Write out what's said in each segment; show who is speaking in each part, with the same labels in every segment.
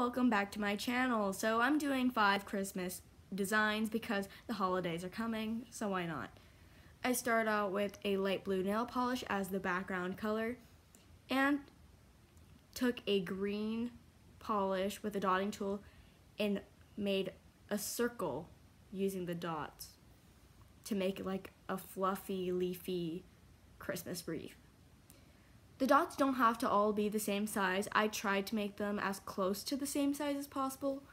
Speaker 1: welcome back to my channel. So I'm doing 5 Christmas designs because the holidays are coming, so why not? I start out with a light blue nail polish as the background color and took a green polish with a dotting tool and made a circle using the dots to make it like a fluffy, leafy Christmas wreath. The dots don't have to all be the same size. I tried to make them as close to the same size as possible,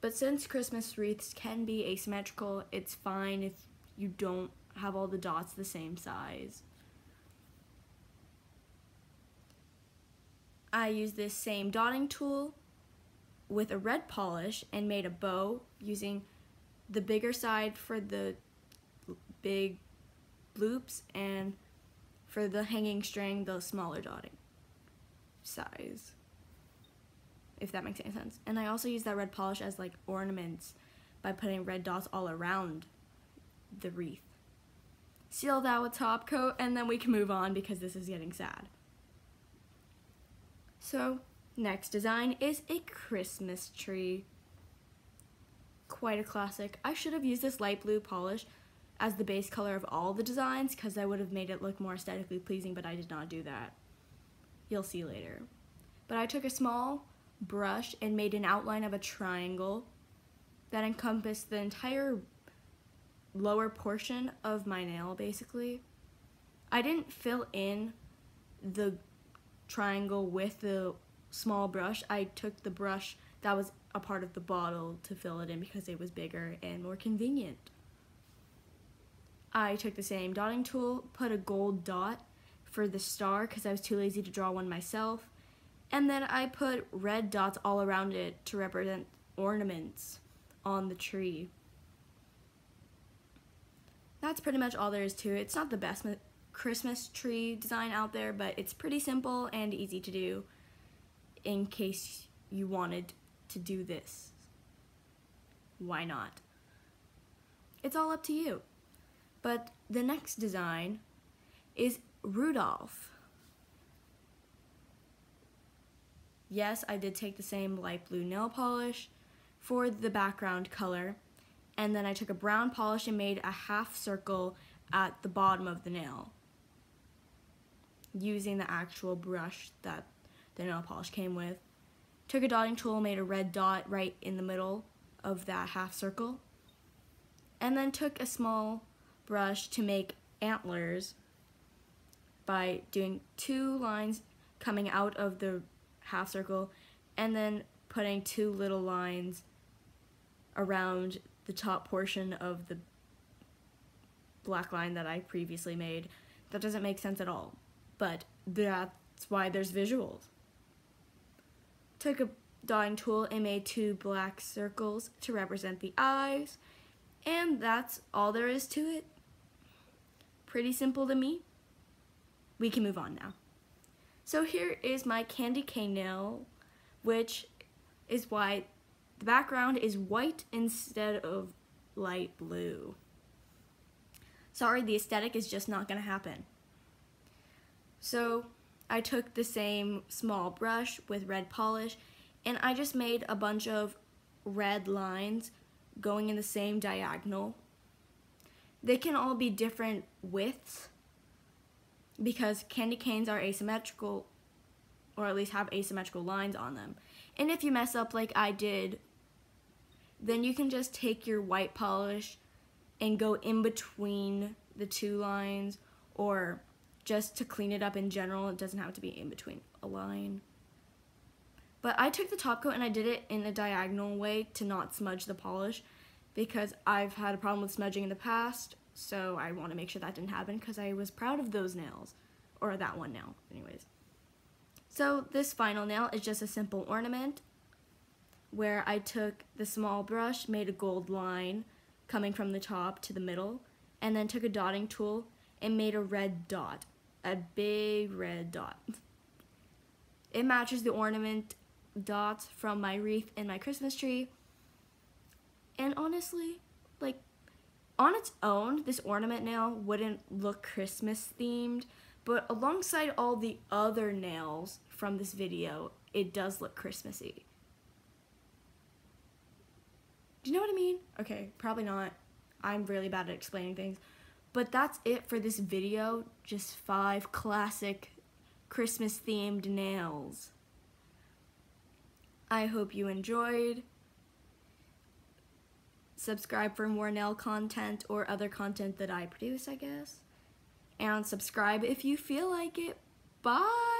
Speaker 1: but since Christmas wreaths can be asymmetrical, it's fine if you don't have all the dots the same size. I used this same dotting tool with a red polish and made a bow using the bigger side for the big loops and for the hanging string, the smaller dotting size, if that makes any sense. And I also use that red polish as like ornaments by putting red dots all around the wreath. Seal that with top coat and then we can move on because this is getting sad. So next design is a Christmas tree. Quite a classic. I should have used this light blue polish as the base color of all the designs because I would have made it look more aesthetically pleasing, but I did not do that. You'll see later. But I took a small brush and made an outline of a triangle that encompassed the entire lower portion of my nail, basically. I didn't fill in the triangle with the small brush. I took the brush that was a part of the bottle to fill it in because it was bigger and more convenient. I took the same dotting tool, put a gold dot for the star because I was too lazy to draw one myself, and then I put red dots all around it to represent ornaments on the tree. That's pretty much all there is to it. It's not the best Christmas tree design out there, but it's pretty simple and easy to do in case you wanted to do this. Why not? It's all up to you. But the next design is Rudolph. Yes, I did take the same light blue nail polish for the background color, and then I took a brown polish and made a half circle at the bottom of the nail using the actual brush that the nail polish came with. Took a dotting tool, made a red dot right in the middle of that half circle, and then took a small brush to make antlers by doing 2 lines coming out of the half circle and then putting 2 little lines around the top portion of the black line that I previously made. That doesn't make sense at all, but that's why there's visuals. Took a dotting tool and made 2 black circles to represent the eyes, and that's all there is to it. Pretty simple to me. We can move on now. So here is my candy cane nail, which is why the background is white instead of light blue. Sorry, the aesthetic is just not gonna happen. So I took the same small brush with red polish and I just made a bunch of red lines going in the same diagonal. They can all be different widths because candy canes are asymmetrical, or at least have asymmetrical lines on them. And if you mess up like I did, then you can just take your white polish and go in between the 2 lines, or just to clean it up in general, it doesn't have to be in between a line. But I took the top coat and I did it in a diagonal way to not smudge the polish because I've had a problem with smudging in the past, so I want to make sure that didn't happen because I was proud of those nails, or that one nail, anyways. So this final nail is just a simple ornament where I took the small brush, made a gold line coming from the top to the middle, and then took a dotting tool and made a red dot, a big red dot. It matches the ornament dots from my wreath and my Christmas tree. And honestly, like, on its own, this ornament nail wouldn't look Christmas themed, but alongside all the other nails from this video, it does look Christmassy. Do you know what I mean? Okay, probably not. I'm really bad at explaining things. But that's it for this video. Just 5 classic Christmas themed nails. I hope you enjoyed. Subscribe for more nail content or other content that I produce, I guess. And subscribe if you feel like it. Bye!